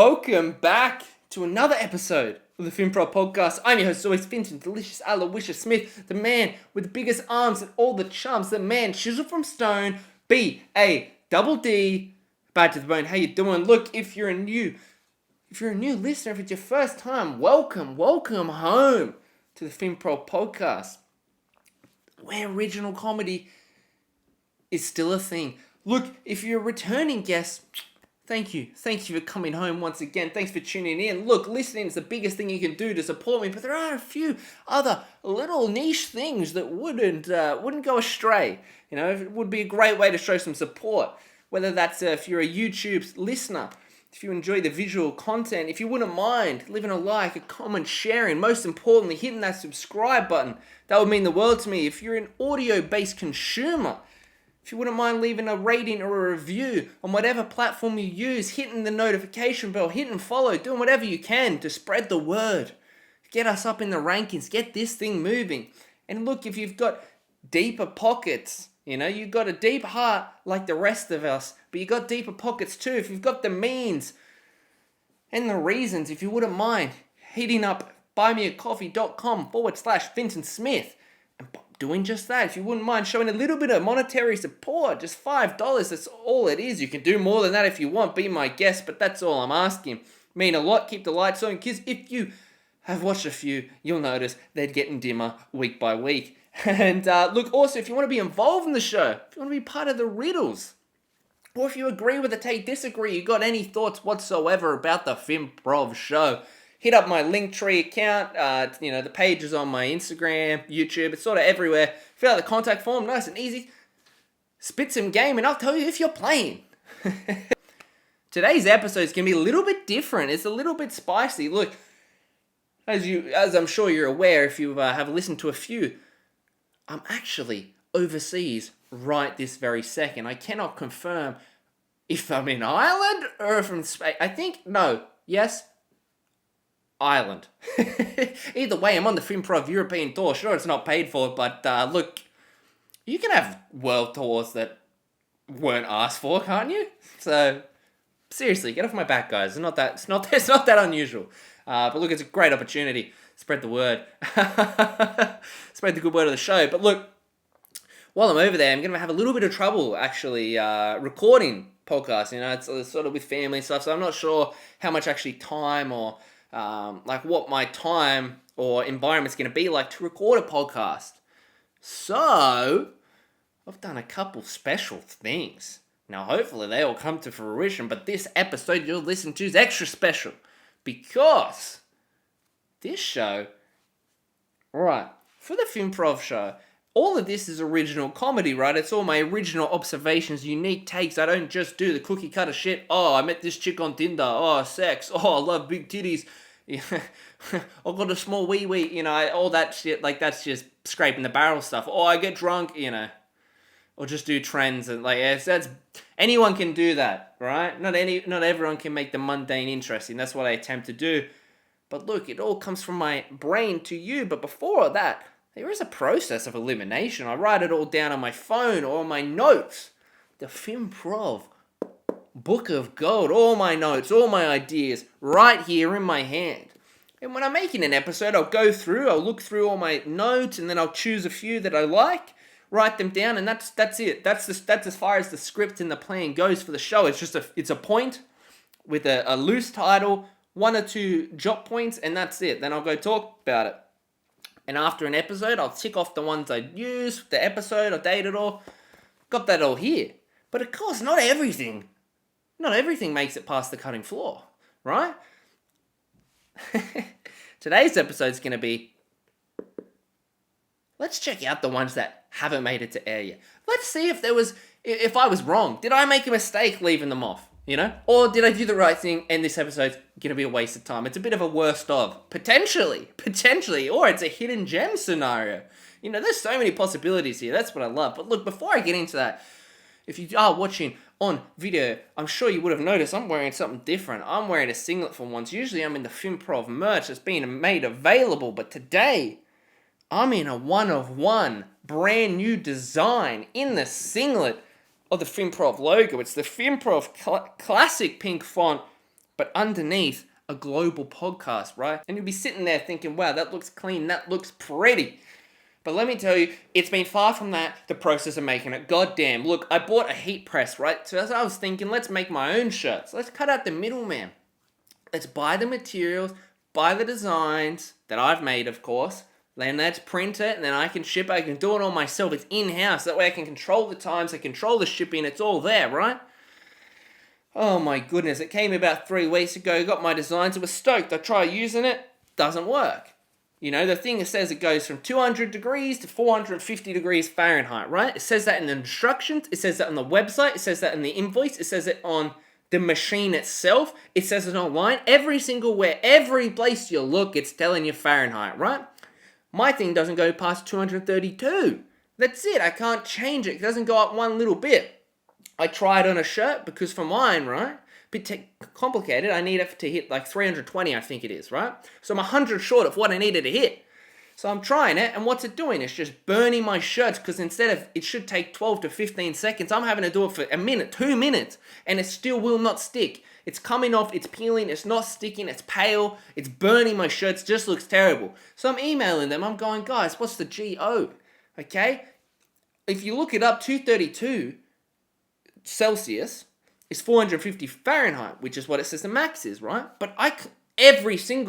Welcome back to another episode of the Finprov podcast. I'm your host, always Finton, delicious Aloysius Smith, the man with the biggest arms and all the charms, the man chiseled from stone, B-A-double-D, bad to the bone. How you doing? Look, if you're a new listener, if it's your first time, welcome home to the Finprov podcast, where original comedy is still a thing. Look, if you're a returning guest, thank you for coming home once again. Thanks for tuning in. Look, listening is the biggest thing you can do to support me, but there are a few other little niche things that wouldn't go astray. You know, it would be a great way to show some support. Whether that's if you're a YouTube listener, if you enjoy the visual content, if you wouldn't mind leaving a like, a comment, sharing, most importantly, hitting that subscribe button. That would mean the world to me. If you're an audio-based consumer, if you wouldn't mind leaving a rating or a review on whatever platform you use, hitting the notification bell, hitting follow, doing whatever you can to spread the word. Get us up in the rankings, get this thing moving. And look, if you've got deeper pockets, you've got a deep heart like the rest of us, but you've got deeper pockets too. If you've got the means and the reasons, if you wouldn't mind hitting up buymeacoffee.com/Finton Smith and doing just that. If you wouldn't mind showing a little bit of monetary support, just $5, that's all it is. You can do more than that if you want, be my guest, but that's all I'm asking. Mean a lot, keep the lights on, because if you have watched a few, you'll notice they're getting dimmer week by week. And look, also, if you want to be involved in the show, if you want to be part of the riddles, or if you agree with the take, disagree, you got any thoughts whatsoever about the Finprov show, hit up my Linktree account. The page is on my Instagram, YouTube. It's sort of everywhere. Fill out the contact form, nice and easy. Spit some game, and I'll tell you if you're playing. Today's episode is going to be a little bit different. It's a little bit spicy. Look, as I'm sure you're aware, if you have listened to a few, I'm actually overseas right this very second. I cannot confirm if I'm in Ireland or if I'm in Spain. Yes. Ireland. Either way, I'm on the Finprov European tour. Sure, it's not paid for, but look, you can have world tours that weren't asked for, can't you? So seriously, get off my back, guys. It's not that unusual. But look, it's a great opportunity. Spread the word. Spread the good word of the show. But look, while I'm over there, I'm gonna have a little bit of trouble actually recording podcasts. It's sort of with family and stuff, so I'm not sure how much actually time or what my time or environment's going to be like to record a podcast. So, I've done a couple special things. Now, hopefully they all come to fruition, but this episode you'll listen to is extra special because this show, right, for the Finprov show, all of this is original comedy, right? It's all my original observations, unique takes. I don't just do the cookie cutter shit. Oh, I met this chick on Tinder. Oh, sex. Oh, I love big titties. I've got a small wee, all that shit. Like, that's just scraping the barrel stuff. Oh, I get drunk, or just do trends and that's anyone can do that, right? Not everyone can make the mundane interesting. That's what I attempt to do. But look, it all comes from my brain to you. But before that, there is a process of elimination. I write it all down on my phone or on my notes. The Finprov Book of Gold. All my notes, all my ideas, right here in my hand. And when I'm making an episode, I'll look through all my notes, and then I'll choose a few that I like, write them down, and that's it. That's as far as the script and the plan goes for the show. It's a point with a loose title, one or two jot points, and that's it. Then I'll go talk about it. And after an episode, I'll tick off the ones I'd use, the episode, I dated all. Got that all here. But of course, not everything makes it past the cutting floor, right? Today's episode's going to be, let's check out the ones that haven't made it to air yet. Let's see if I was wrong. Did I make a mistake leaving them off? Or did I do the right thing and this episode's going to be a waste of time? It's a bit of a worst of. Potentially. Or it's a hidden gem scenario. There's so many possibilities here. That's what I love. But look, before I get into that, if you are watching on video, I'm sure you would have noticed I'm wearing something different. I'm wearing a singlet for once. Usually I'm in the Finprov merch that's being made available. But today, I'm in a one-of-one brand new design in the singlet of the Finprov logo. It's the Finprov classic pink font but underneath a global podcast, right? And you'll be sitting there thinking, wow, that looks clean, that looks pretty. But let me tell you, it's been far from that, the process of making it. Goddamn, look, I bought a heat press, right? So as I was thinking, let's make my own shirts. Let's cut out the middleman. Let's buy the materials, buy the designs that I've made, of course. Then let's print it, and then I can ship it. I can do it all myself. It's in-house. That way I can control the times, I control the shipping. It's all there, right? Oh my goodness, it came about 3 weeks ago. Got my designs. I was stoked. I try using it. Doesn't work. You know, the thing that says it goes from 200 degrees to 450 degrees Fahrenheit, right? It says that in the instructions. It says that on the website. It says that in the invoice. It says it on the machine itself. It says it online. Every single where, every place you look, it's telling you Fahrenheit, right? My thing doesn't go past 232. That's it. I can't change it. It doesn't go up one little bit. I tried on a shirt because for mine, right? Bit complicated. I need it to hit like 320, I think it is, right? So I'm 100 short of what I needed to hit. So I'm trying it, and what's it doing? It's just burning my shirts, because instead of, it should take 12 to 15 seconds, I'm having to do it for a minute, 2 minutes, and it still will not stick. It's coming off, it's peeling, it's not sticking, it's pale, it's burning my shirts, just looks terrible. So I'm emailing them, I'm going, guys, what's the GO? Okay? If you look it up, 232 Celsius is 450 Fahrenheit, which is what it says the max is, right? But everything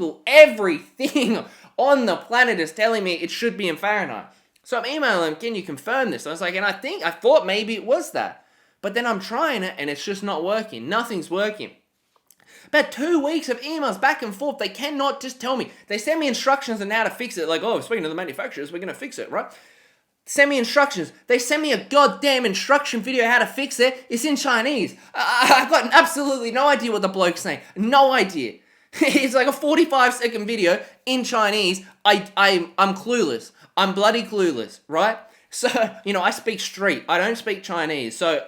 on the planet is telling me it should be in Fahrenheit. So I'm emailing them, can you confirm this? I was like, and I thought maybe it was that. But then I'm trying it and it's just not working. Nothing's working. About 2 weeks of emails back and forth. They cannot just tell me. They send me instructions on how to fix it. Like, oh, speaking to the manufacturers, we're going to fix it, right? Send me instructions. They send me a goddamn instruction video how to fix it. It's in Chinese. I've got absolutely no idea what the bloke's saying. No idea. It's like a 45-second video in Chinese. I'm clueless. I'm bloody clueless, right? So, I speak street. I don't speak Chinese. So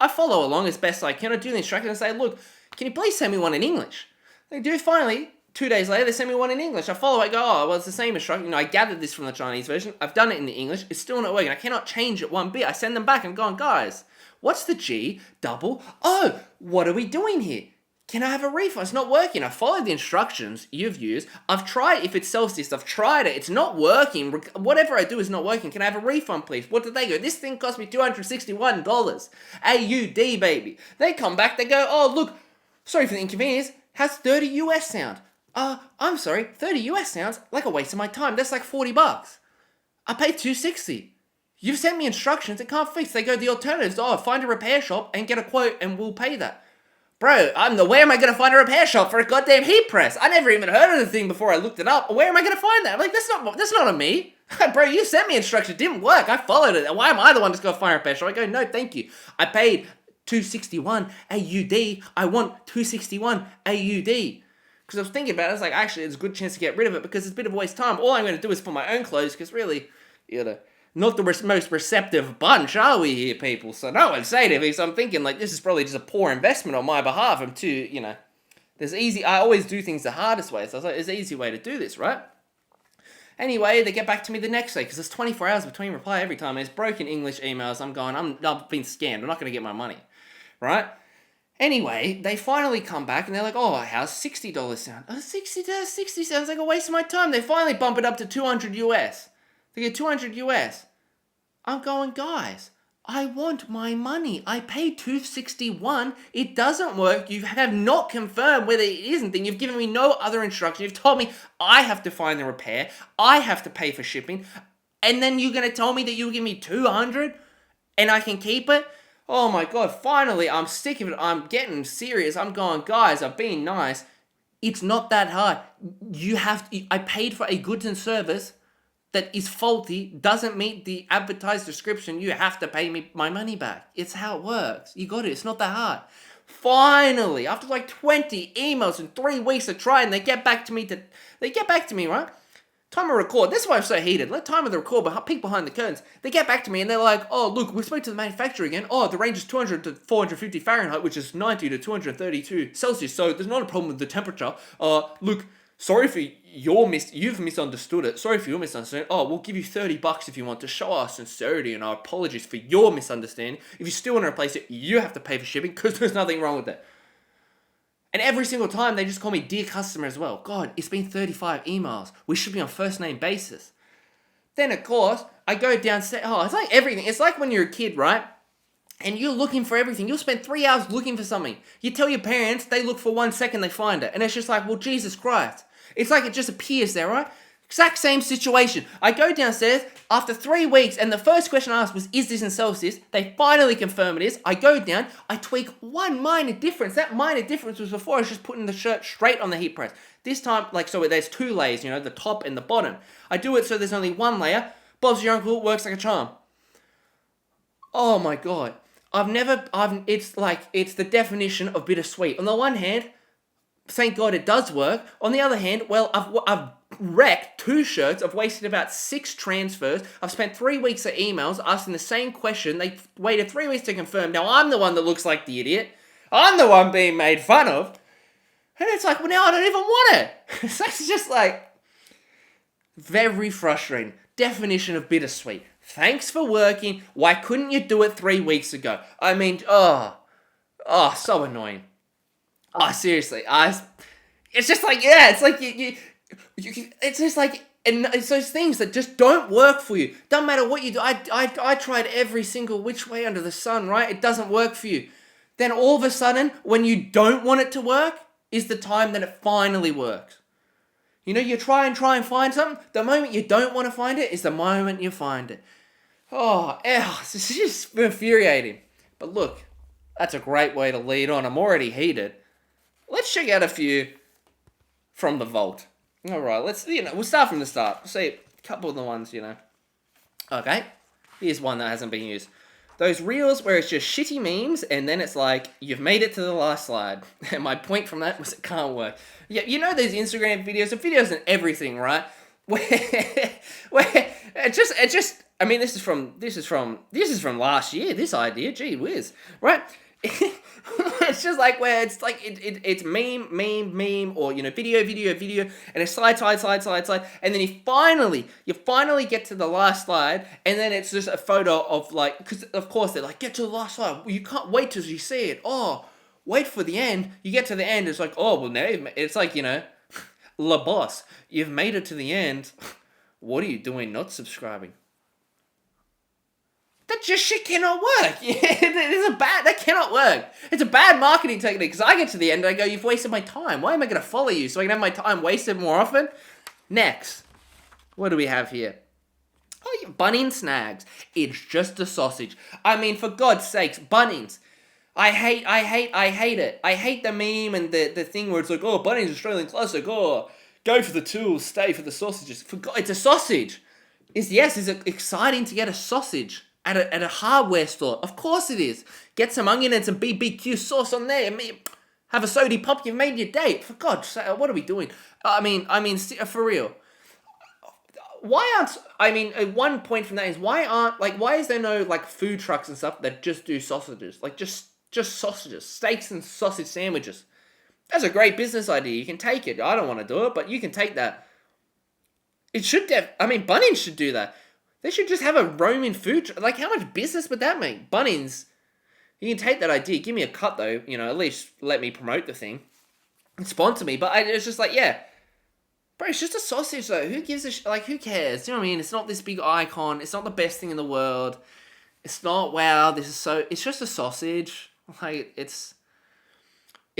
I follow along as best I can. I do the instructions and say, look, can you please send me one in English? They do. Finally, 2 days later, they send me one in English. I follow, I go, oh, well, it's the same instruction. I gathered this from the Chinese version. I've done it in the English. It's still not working. I cannot change it one bit. I send them back. I'm going, guys, what's the G, double? Oh, what are we doing here? Can I have a refund? It's not working. I followed the instructions you've used. I've tried, if it's Celsius, I've tried it. It's not working. Whatever I do is not working. Can I have a refund, please? What did they go? This thing cost me $261. AUD, baby. They come back, they go, oh, look, sorry for the inconvenience. How's 30 US sound? I'm sorry, 30 US sounds like a waste of my time. That's like $40. I paid $260. You've sent me instructions, it can't fix. They go, the alternatives, find a repair shop and get a quote and we'll pay that. Bro, where am I going to find a repair shop for a goddamn heat press? I never even heard of the thing before I looked it up. Where am I going to find that? I'm like, that's not on me. Bro, you sent me instructions, it didn't work. I followed it. Why am I the one that's going to find a repair shop? I go, no, thank you. I paid $261 AUD. I want $261 AUD. Because I was thinking about it, I was like, actually, there's a good chance to get rid of it because it's a bit of a waste of time. All I'm going to do is for my own clothes, because really, not the most receptive bunch, are we here, people? So no one's saying to me, so I'm thinking, like, this is probably just a poor investment on my behalf. I always do things the hardest way. So I was like, there's an easy way to do this, right? Anyway, they get back to me the next day, because there's 24 hours between reply every time. There's broken English emails. I've been scammed. I'm not going to get my money, right? Anyway, they finally come back and they're like, oh, how's $60 sound? Oh, 60 sounds like a waste of my time. They finally bump it up to 200 US. They get 200 US. I'm going, guys, I want my money. I paid $261. It doesn't work. You have not confirmed whether it isn't. Then you've given me no other instruction. You've told me I have to find the repair. I have to pay for shipping. And then you're going to tell me that you'll give me 200 and I can keep it? Oh my God, finally, I'm sick of it. I'm getting serious. I'm going, guys, I'm being nice. It's not that hard. I paid for a goods and service that is faulty, doesn't meet the advertised description. You have to pay me my money back. It's how it works. You got it. It's not that hard. Finally, after like 20 emails and 3 weeks of trying, they get back to me, right? Time of record. That's why I'm so heated. Let time of the record, but peek behind the curtains. They get back to me and they're like, oh, look, we spoke to the manufacturer again. Oh, the range is 200 to 450 Fahrenheit, which is 90 to 232 Celsius. So there's not a problem with the temperature. Look, sorry for you've misunderstood it. Sorry for your misunderstanding. Oh, we'll give you $30 if you want to show our sincerity and our apologies for your misunderstanding. If you still want to replace it, you have to pay for shipping because there's nothing wrong with that. And every single time they just call me dear customer as well. God, it's been 35 emails. We should be on first name basis. Then, of course, I go downstairs. Oh, it's like everything. It's like when you're a kid, right? And you're looking for everything. You'll spend 3 hours looking for something. You tell your parents, they look for 1 second, they find it. And it's just like, well, Jesus Christ. It's like it just appears there, right? Exact same situation. I go downstairs after 3 weeks, and the first question I asked was, is this in Celsius? They finally confirm it is. I go down, I tweak one minor difference. That minor difference was before I was just putting the shirt straight on the heat press. This time, so there's 2 layers, the top and the bottom. I do it so there's only 1 layer. Bob's your uncle, works like a charm. Oh my God. It's the definition of bittersweet. On the one hand, thank God it does work. On the other hand, well, I've wrecked 2 shirts. I've wasted about 6 transfers. I've spent 3 weeks of emails asking the same question. They waited 3 weeks to confirm. Now I'm the one that looks like the idiot. I'm the one being made fun of. And it's like, well, now I don't even want it. So it's just like, very frustrating. Definition of bittersweet. Thanks for working. Why couldn't you do it 3 weeks ago? I mean, so annoying. Oh, seriously. It's just like, yeah, it's like it's just like, and it's those things that just don't work for you. Doesn't matter what you do. I tried every single which way under the sun, right? It doesn't work for you. Then all of a sudden, when you don't want it to work, is the time that it finally works. You try and find something. The moment you don't want to find it is the moment you find it. This is just infuriating. But look, that's a great way to lead on. I'm already heated. Let's check out a few from the vault. All right, we'll start from the start. We'll see a couple of the ones, Okay, here's one that hasn't been used. Those reels where it's just shitty memes, and then it's like, you've made it to the last slide. And my point from that was it can't work. Yeah, those Instagram videos, the videos and everything, right? Where it just, I mean, this is from last year, this idea, gee whiz, right? It's just like where it's like it's meme, or video, and it's slide, and then you finally get to the last slide, and then it's just a photo of like, because of course they're like, get to the last slide, well, you can't wait till you see it. Oh, wait for the end. You get to the end, it's like, oh well, now it's like, la boss, you've made it to the end. What are you doing? Not subscribing? That just shit cannot work. That cannot work. It's a bad marketing technique, because I get to the end and I go, you've wasted my time. Why am I going to follow you? So I can have my time wasted more often? Next. What do we have here? Oh, yeah, Bunnings snags. It's just a sausage. I mean, for God's sakes, Bunnings. I hate it. I hate the meme and the thing where it's like, oh, Bunnings Australian classic. Oh, go for the tools, stay for the sausages. For God, it's a sausage. Is it exciting to get a sausage at a hardware store? Of course it is. Get some onion and some BBQ sauce on there. Have a sody pop. You've made your day. For God, what are we doing? I mean, for real. One point from that is why is there no food trucks and stuff that just do sausages? Just sausages, steaks and sausage sandwiches. That's a great business idea. You can take it. I don't want to do it, but you can take that. Bunnings should do that. They should just have a roaming food truck. How much business would that make? Bunnings, you can take that idea. Give me a cut, though. At least let me promote the thing. And sponsor me. But it's just like, yeah. Bro, it's just a sausage, though. Who gives a who cares? Do you know what I mean? It's not this big icon. It's not the best thing in the world. It's not, wow, it's just a sausage. It's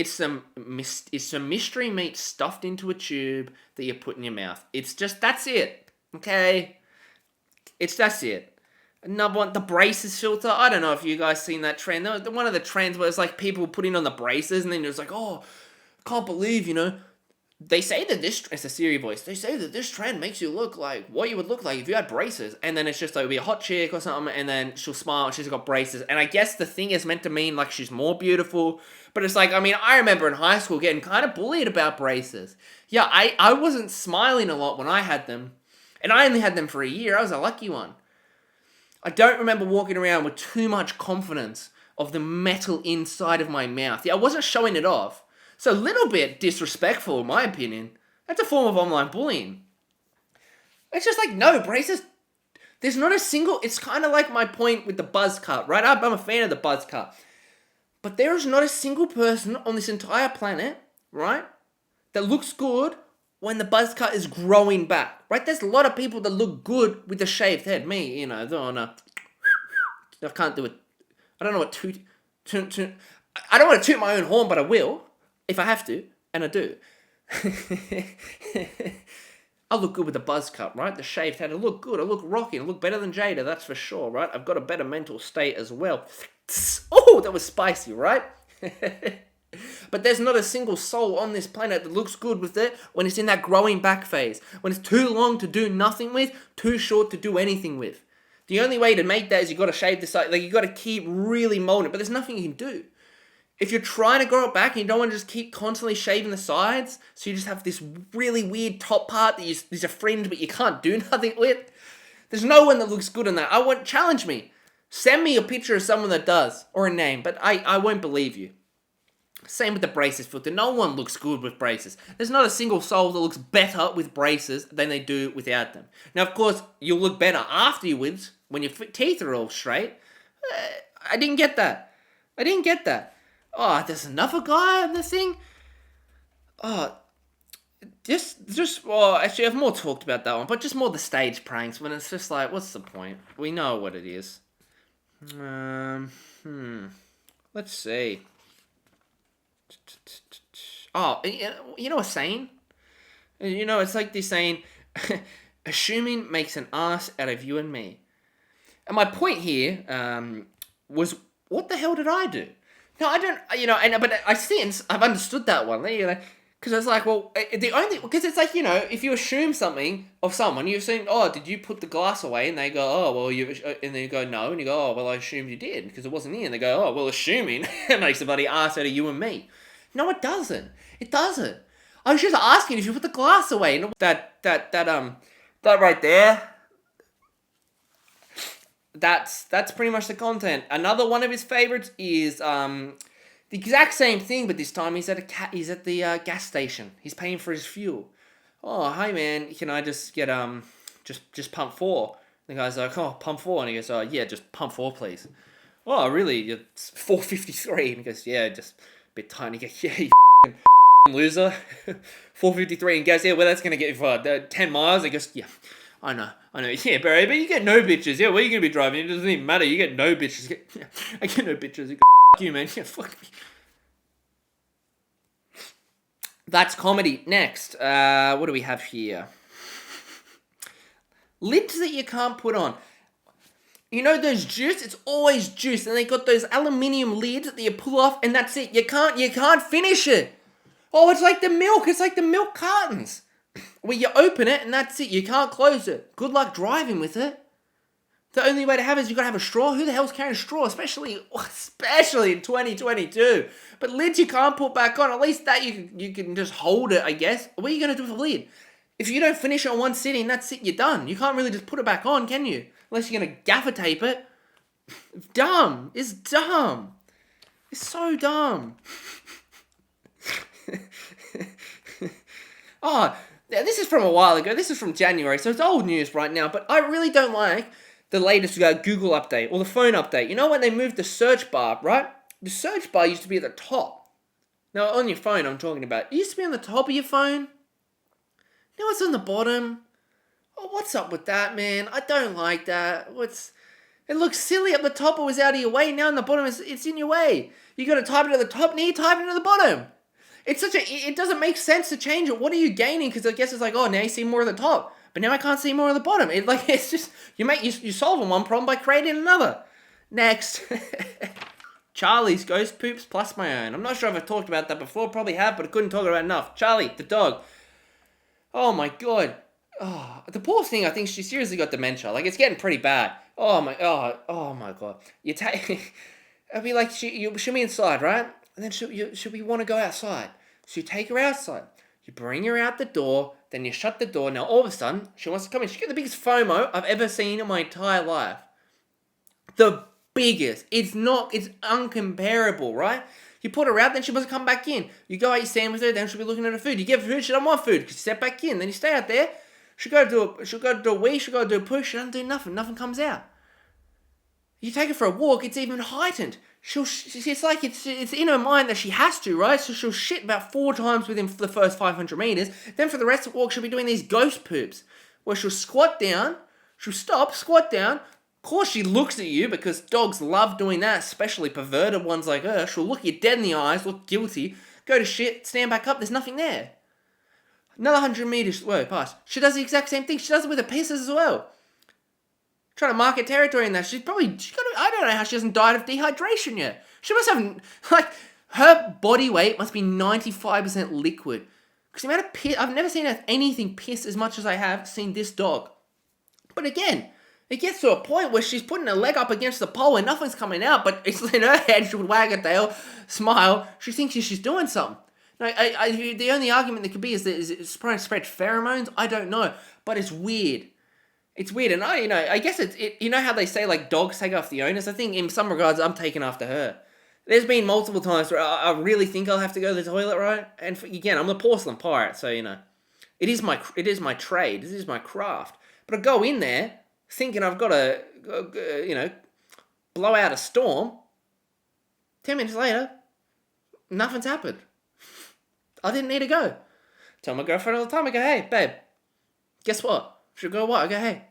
some mystery meat stuffed into a tube that you put in your mouth. That's it. Okay? That's it. Another one, the braces filter. I don't know if you guys seen that trend. One of the trends where it's like people putting on the braces and then it's like, oh, I can't believe, they say that it's a Siri voice. They say that this trend makes you look like what you would look like if you had braces. And then it's just like, it'll be a hot chick or something, and then she'll smile and she's got braces. And I guess the thing is meant to mean like she's more beautiful. But it's like, I remember in high school getting kind of bullied about braces. Yeah, I wasn't smiling a lot when I had them. And I only had them for a year. I was a lucky one. I don't remember walking around with too much confidence of the metal inside of my mouth. Yeah, I wasn't showing it off. So a little bit disrespectful, in my opinion. That's a form of online bullying. It's just like, no, braces, there's not a single, it's kind of like my point with the buzz cut, right? I'm a fan of the buzz cut. But there is not a single person on this entire planet right? That looks good when the buzz cut is growing back, right? There's a lot of people that look good with a shaved head. Me, I can't do it. I don't know what toot. I don't want to toot my own horn, but I will if I have to, and I do. I look good with the buzz cut, right? The shaved head. I look good. I look rocky. I look better than Jada, that's for sure, right? I've got a better mental state as well. Oh, that was spicy, right? But there's not a single soul on this planet that looks good with it when it's in that growing back phase. When it's too long to do nothing with, too short to do anything with. The only way to make that is you got to shave the side. Like, you got to keep really molding it, but there's nothing you can do. If you're trying to grow it back and you don't want to just keep constantly shaving the sides, so you just have this really weird top part that is a fringe but you can't do nothing with, there's no one that looks good on that. Challenge me. Send me a picture of someone that does, or a name, but I won't believe you. Same with the braces filter. No one looks good with braces. There's not a single soul that looks better with braces than they do without them. Now, of course, you'll look better afterwards when your teeth are all straight. I didn't get that. Oh, there's another guy on this thing. Oh, well, actually, I've more talked about that one, but just more the stage pranks when it's just like, what's the point? We know what it is. Let's see. Oh, you know a saying? It's like this saying, assuming makes an ass out of you and me. And my point here was, what the hell did I do? No, I don't, but I've understood that one, because it's like, well, because it's like, if you assume something of someone, you assume, oh, did you put the glass away? And they go, oh, well, and then you go, no, and you go, oh, well, I assumed you did, because it wasn't here. And they go, oh, well, assuming makes a bloody ass out of you and me. No, it doesn't. I was just asking if you put the glass away. And that right there, that's pretty much the content. Another one of his favorites is the exact same thing, but this time he's at the gas station. He's paying for his fuel. Oh, hi man, can I just get just pump 4? The guy's like, oh, pump 4, and he goes, oh yeah, just pump 4, please. Oh, really? It's 4.53, and he goes, yeah, just a bit tiny. He goes, yeah, you loser. 4.53, and he goes, yeah, well, that's gonna get you for 10 miles. He goes, yeah. I know. Yeah, Barry, but you get no bitches. Yeah, where are you going to be driving? It doesn't even matter. You get no bitches. I get no bitches. You fuck you, man. Yeah, fuck me. That's comedy. Next, what do we have here? Lids that you can't put on. You know those juice? It's always juice. And they got those aluminium lids that you pull off, and that's it. You can't finish it. Oh, it's like the milk. It's like the milk cartons. Where you open it and that's it. You can't close it. Good luck driving with it. The only way to have it is you got to have a straw. Who the hell's carrying a straw? Especially in 2022. But lids you can't put back on. At least that you can just hold it, I guess. What are you going to do with a lid? If you don't finish it on one sitting, that's it. You're done. You can't really just put it back on, can you? Unless you're going to gaffer tape it. Dumb. It's dumb. It's so dumb. Oh, this is from a while ago. This is from January, so it's old news right now. But I really don't like the latest Google update or the phone update. You know when they moved the search bar, right? The search bar used to be at the top. Now, on your phone, I'm talking about. It used to be on the top of your phone. Now it's on the bottom. Oh, what's up with that, man? I don't like that. It looks silly. Up the top, it was out of your way. Now on the bottom, it's in your way. You got to type it at the top, now you type it at the bottom. It doesn't make sense to change it. What are you gaining? Because I guess it's like, oh, now you see more of the top. But now I can't see more of the bottom. It's just, you solving one problem by creating another. Next. Charlie's ghost poops plus my own. I'm not sure if I've talked about that before. Probably have, but I couldn't talk about it enough. Charlie, the dog. Oh my god. Oh, the poor thing, I think she seriously got dementia. Like, it's getting pretty bad. Oh my god. I'd be like, she'll be inside, right? And then should we want to go outside? So you take her outside. You bring her out the door. Then you shut the door. Now all of a sudden, she wants to come in. She got the biggest FOMO I've ever seen in my entire life. The biggest. It's uncomparable, right? You put her out, then she wants to come back in. You go out, you stand with her, then she'll be looking at her food. You give her food, she don't want food because you step back in. Then you stay out there. She'll go to do a wee, she'll go to do a push. She doesn't do nothing. Nothing comes out. You take her for a walk, it's even heightened. It's like it's in her mind that she has to, right? So she'll shit about 4 times within the first 500 meters. Then for the rest of the walk, she'll be doing these ghost poops, where she'll squat down, she'll stop, squat down. Of course, she looks at you because dogs love doing that, especially perverted ones like her. She'll look you dead in the eyes, look guilty, go to shit, stand back up. There's nothing there. Another 100 meters, past. She does the exact same thing. She does it with her pisses as well. Trying to market territory in that. I don't know how she hasn't died of dehydration yet. She must have, her body weight must be 95% liquid. Because the amount of piss, I've never seen anything piss as much as I have seen this dog. But again, it gets to a point where she's putting her leg up against the pole and nothing's coming out, but it's in her head, she would wag her tail, smile, she thinks she's doing something. Now, the only argument that could be is that it's trying to spread pheromones. I don't know, but it's weird. It's weird, and I guess you know how they say, like, dogs take after the owners? I think in some regards I'm taking after her. There's been multiple times where I really think I'll have to go to the toilet, right? And again, I'm the porcelain pirate, so, it is my trade, this is my craft. But I go in there thinking I've got to, blow out a storm. 10 minutes later, nothing's happened. I didn't need to go. Tell my girlfriend all the time, I go, hey, babe, guess what? She'll go, what? I go, hey.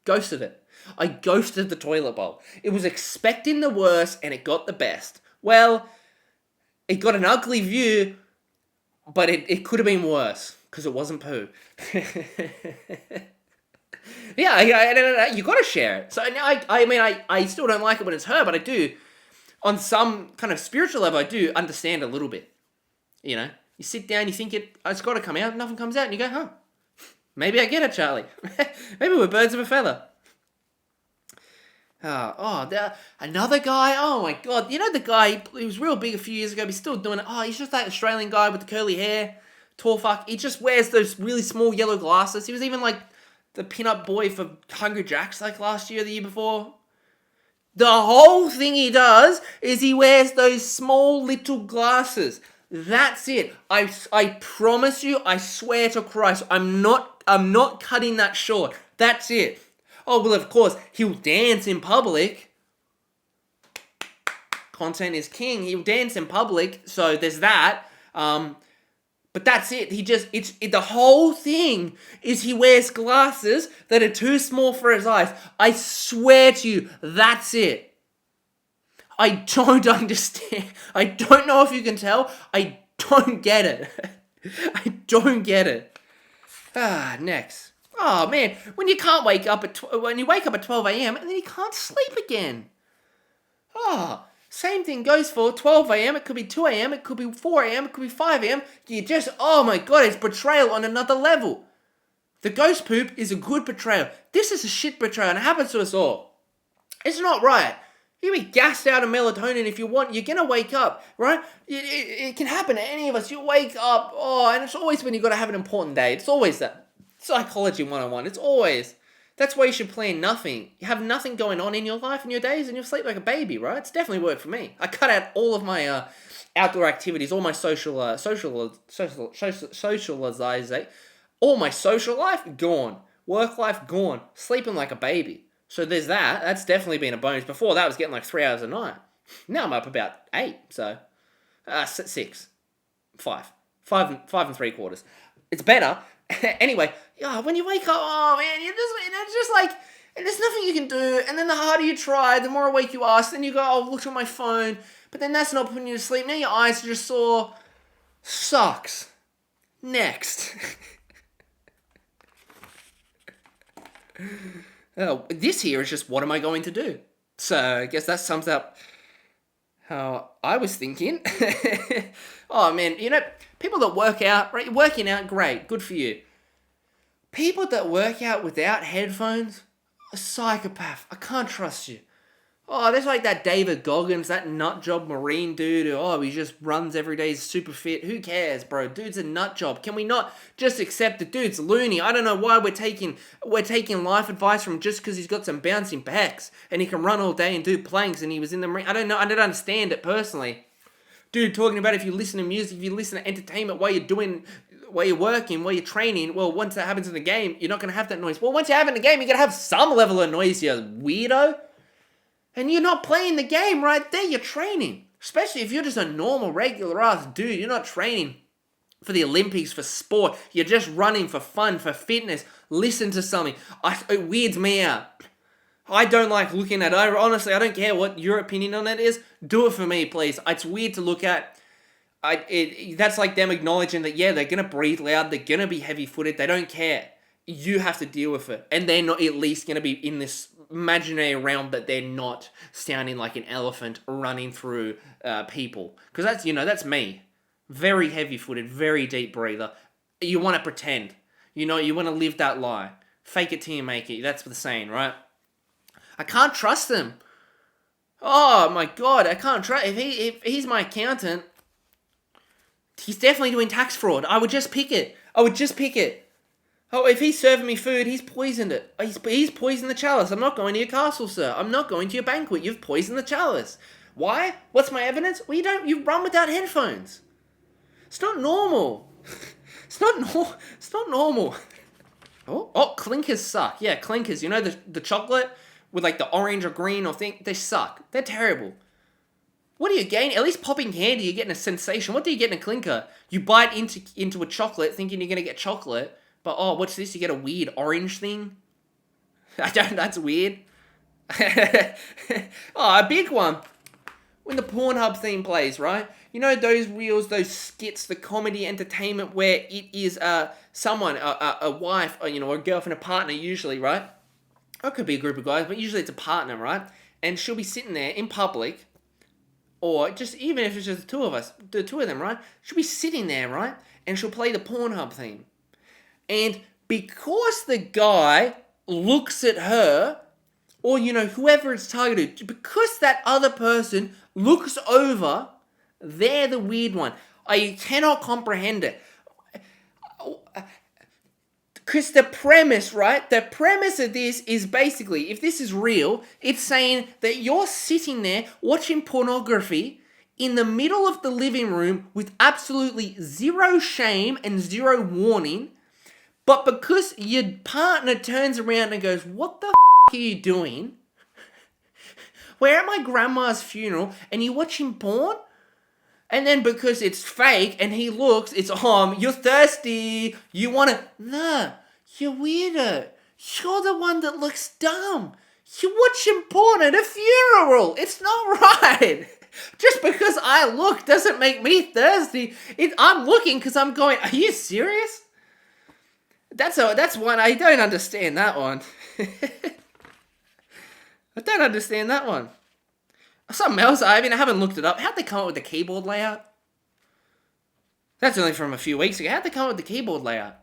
Ghosted it. I ghosted the toilet bowl. It was expecting the worst and it got the best. Well, it got an ugly view, but it could have been worse because it wasn't poo. Yeah, you got to share it. So I still don't like it when it's her, but I do. On some kind of spiritual level, I do understand a little bit. You sit down, you think it's got to come out, nothing comes out, and you go, huh. Maybe I get it, Charlie. Maybe we're birds of a feather. Another guy. Oh my God. You know the guy, he was real big a few years ago, but he's still doing it. Oh, he's just that Australian guy with the curly hair. Tall fuck. He just wears those really small yellow glasses. He was even like the pin-up boy for Hungry Jack's like last year or the year before. The whole thing he does is he wears those small little glasses. That's it. I promise you, I swear to Christ, I'm not cutting that short. That's it. Oh, well, of course, he'll dance in public. Content is king. He'll dance in public, so there's that. But that's it. The whole thing is he wears glasses that are too small for his eyes. I swear to you, that's it. I don't understand. I don't know if you can tell. I don't get it. I don't get it. Next. Oh man, when you wake up at 12 a.m. and then you can't sleep again. Same thing goes for 12 a.m. It could be 2 a.m. It could be 4 a.m. It could be 5 a.m. Oh my God, it's betrayal on another level. The ghost poop is a good betrayal. This is a shit betrayal and it happens to us all. It's not right. You can be gassed out of melatonin if you want. You're going to wake up, right? It can happen to any of us. You wake up, and it's always when you've got to have an important day. It's always that. Psychology 101. It's always. That's why you should plan nothing. You have nothing going on in your life and your days and you'll sleep like a baby, right? It's definitely worked for me. I cut out all of my outdoor activities, all my socialization, all my social life, gone. Work life, gone. Sleeping like a baby. So there's that. That's definitely been a bonus. Before that, I was getting like 3 hours a night. Now I'm up about 8. So 6, 5 and 3/4. It's better. Anyway, when you wake up, oh man, it's just like, and there's nothing you can do. And then the harder you try, the more awake you are. So then you go, oh, look at my phone. But then that's not putting you to sleep. Now your eyes are just sore. Sucks. Next. This here is just, what am I going to do? So I guess that sums up how I was thinking. Oh man, people that work out, right? You're working out, great, good for you. People that work out without headphones, a psychopath. I can't trust you. Oh, there's like that David Goggins, that nut job Marine dude who, he just runs every day, he's super fit. Who cares, bro? Dude's a nut job. Can we not just accept the dude's loony? I don't know why we're taking life advice from him just because he's got some bouncing pecs and he can run all day and do planks and he was in the Marine. I don't know. I don't understand it personally. Dude, talking about if you listen to music, if you listen to entertainment while you're working, while you're training, well, once that happens in the game, you're not going to have that noise. Well, once you have it in the game, you're going to have some level of noise, you weirdo. And you're not playing the game right there, you're training. Especially if you're just a normal, regular ass dude, you're not training for the Olympics, for sport. You're just running for fun, for fitness. Listen to something. It weirds me out. I don't like looking at it. Honestly, I don't care what your opinion on it is. Do it for me, please. It's weird to look at. That's like them acknowledging that, yeah, they're going to breathe loud. They're going to be heavy-footed. They don't care. You have to deal with it. And they're not at least going to be in this imaginary realm that they're not sounding like an elephant running through people. Because that's me. Very heavy-footed, very deep breather. You want to pretend. You want to live that lie. Fake it till you make it. That's the saying, right? I can't trust them. Oh my god, I can't trust. If he's my accountant, he's definitely doing tax fraud. I would just pick it. Oh, if he's serving me food, he's poisoned it. He's poisoned the chalice. I'm not going to your castle, sir. I'm not going to your banquet. You've poisoned the chalice. Why? What's my evidence? Well, you run without headphones. It's not normal. It's not normal. Oh, clinkers suck. Yeah, clinkers. You know the chocolate with like the orange or green or thing? They suck. They're terrible. What do you gain? At least popping candy, you're getting a sensation. What do you get in a clinker? You bite into a chocolate thinking you're going to get chocolate, but what's this? You get a weird orange thing? That's weird. A big one. When the Pornhub theme plays, right? You know those reels, those skits, the comedy entertainment where it is someone, a wife, or, a girlfriend, a partner usually, right? Or it could be a group of guys, but usually it's a partner, right? And she'll be sitting there in public, or just even if it's just the two of them, right? She'll be sitting there, right? And she'll play the Pornhub theme. And because the guy looks at her, or, whoever it's targeted, because that other person looks over, they're the weird one. I cannot comprehend it. Because the premise, right? The premise of this is basically, if this is real, it's saying that you're sitting there watching pornography in the middle of the living room with absolutely zero shame and zero warning, but because your partner turns around and goes, "What the are you doing? We're at my grandma's funeral and you're watching porn?" And then because it's fake and he looks, it's, you're thirsty, you want to... Nah, you're weirdo. You're the one that looks dumb. You're watching porn at a funeral. It's not right. Just because I look doesn't make me thirsty. I'm looking because I'm going, are you serious? That's one, I don't understand that one. I don't understand that one. Something else, I haven't looked it up. How'd they come up with the keyboard layout? That's only from a few weeks ago. How'd they come up with the keyboard layout?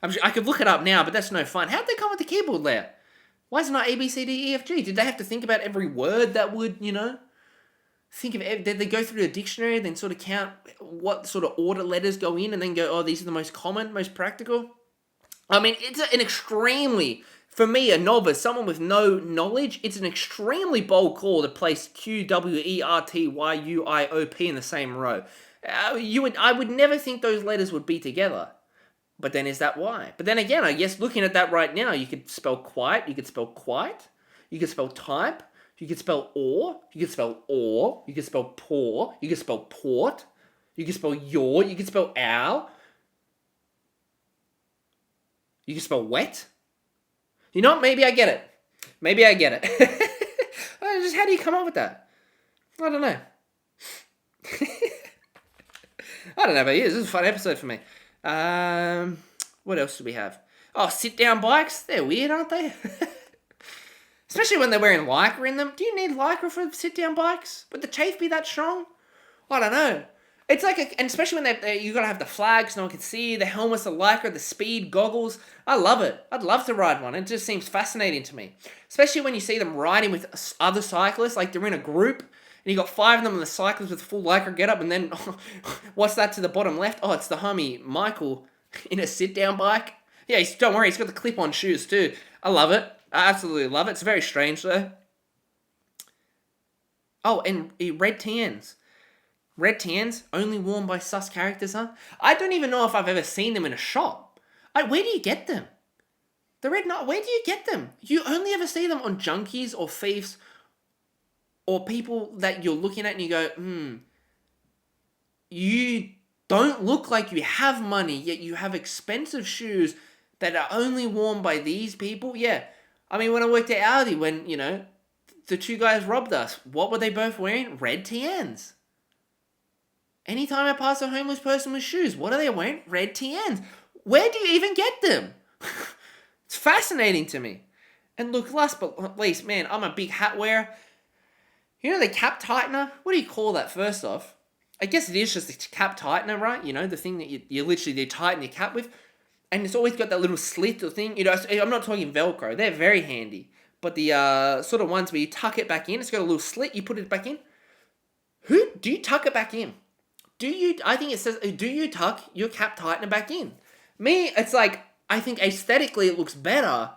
I could look it up now, but that's no fun. How'd they come up with the keyboard layout? Why is it not A, B, C, D, E, F, G? Did they have to think about every word that would, think of it? Did they go through a dictionary, then sort of count what sort of order letters go in, and then go, these are the most common, most practical? It's an extremely... For me, a novice, someone with no knowledge, it's an extremely bold call to place QWERTYUIOP in the same row. I would never think those letters would be together. But then is that why? But then again, I guess looking at that right now, you could spell quiet, you could spell quite, you could spell type, you could spell or, you could spell or, you could spell pour, you could spell port, you could spell your, you could spell ow, you could spell wet. You know what? Maybe I get it. Just how do you come up with that? I don't know. I don't know about you. This is a fun episode for me. What else do we have? Sit-down bikes. They're weird, aren't they? Especially when they're wearing Lycra in them. Do you need Lycra for sit-down bikes? Would the chafe be that strong? I don't know. It's like, and especially when you gotta have the flags, no one can see, the helmets, the Lycra, the speed goggles. I love it. I'd love to ride one. It just seems fascinating to me. Especially when you see them riding with other cyclists, like they're in a group, and you got 5 of them on the cyclists with full Lycra getup, and then, what's that to the bottom left? Oh, it's the homie Michael in a sit-down bike. Yeah, don't worry, he's got the clip-on shoes too. I love it. I absolutely love it. It's very strange though. Oh, and red TNs. Red TNs, only worn by sus characters, huh? I don't even know if I've ever seen them in a shop. Where do you get them? The red nut, where do you get them? You only ever see them on junkies or thieves or people that you're looking at and you go, you don't look like you have money, yet you have expensive shoes that are only worn by these people. Yeah. I mean, when I worked at Audi, when, the two guys robbed us, what were they both wearing? Red TNs. Anytime I pass a homeless person with shoes, what are they wearing? Red TNs. Where do you even get them? It's fascinating to me. And look, last but not least, man, I'm a big hat wearer. You know the cap tightener? What do you call that, first off? I guess it is just a cap tightener, right? The thing that you literally tighten your cap with. And it's always got that little slit or thing. I'm not talking Velcro. They're very handy. But the sort of ones where you tuck it back in, it's got a little slit, you put it back in. Do you tuck it back in? I think it says, do you tuck your cap tightener back in? Me, it's like, I think aesthetically it looks better.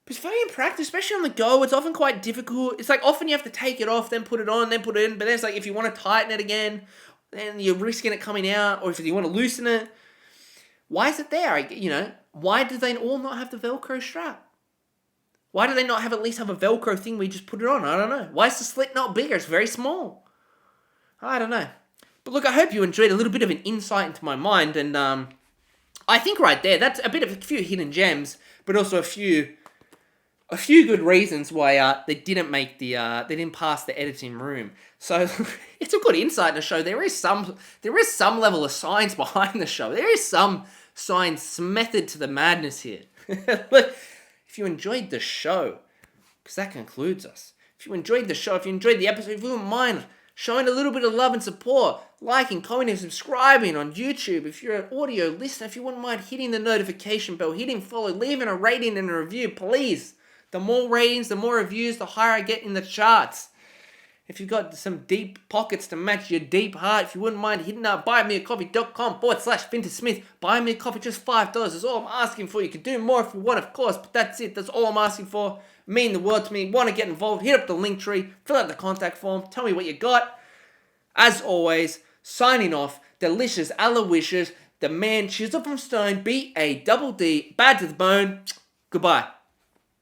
But it's very impractical, especially on the go. It's often quite difficult. It's like often you have to take it off, then put it on, then put it in. But then it's like if you want to tighten it again, then you're risking it coming out. Or if you want to loosen it, why is it there? Why do they all not have the Velcro strap? Why do they not at least have a Velcro thing where you just put it on? I don't know. Why is the slit not bigger? It's very small. I don't know. But look, I hope you enjoyed a little bit of an insight into my mind. And I think right there, that's a few hidden gems, but also a few good reasons why they didn't pass the editing room. So it's a good insight to show there is some level of science behind the show. There is some science method to the madness here. Look, if you enjoyed the show, because that concludes us. If you enjoyed the show, if you enjoyed the episode, if you wouldn't mind showing a little bit of love and support, liking, commenting, subscribing on YouTube. If you're an audio listener, if you wouldn't mind hitting the notification bell, hitting follow, leaving a rating and a review, please. The more ratings, the more reviews, the higher I get in the charts. If you've got some deep pockets to match your deep heart, if you wouldn't mind hitting up buymeacoffee.com/FinterSmith. Buy me a coffee, just $5. That's all I'm asking for. You can do more if you want, of course, but that's it. That's all I'm asking for. Mean the world to me. Want to get involved? Hit up the link tree. Fill out the contact form. Tell me what you got. As always, signing off. Delicious Aloysius, the man chisel from stone, BADD, bad to the bone. Goodbye.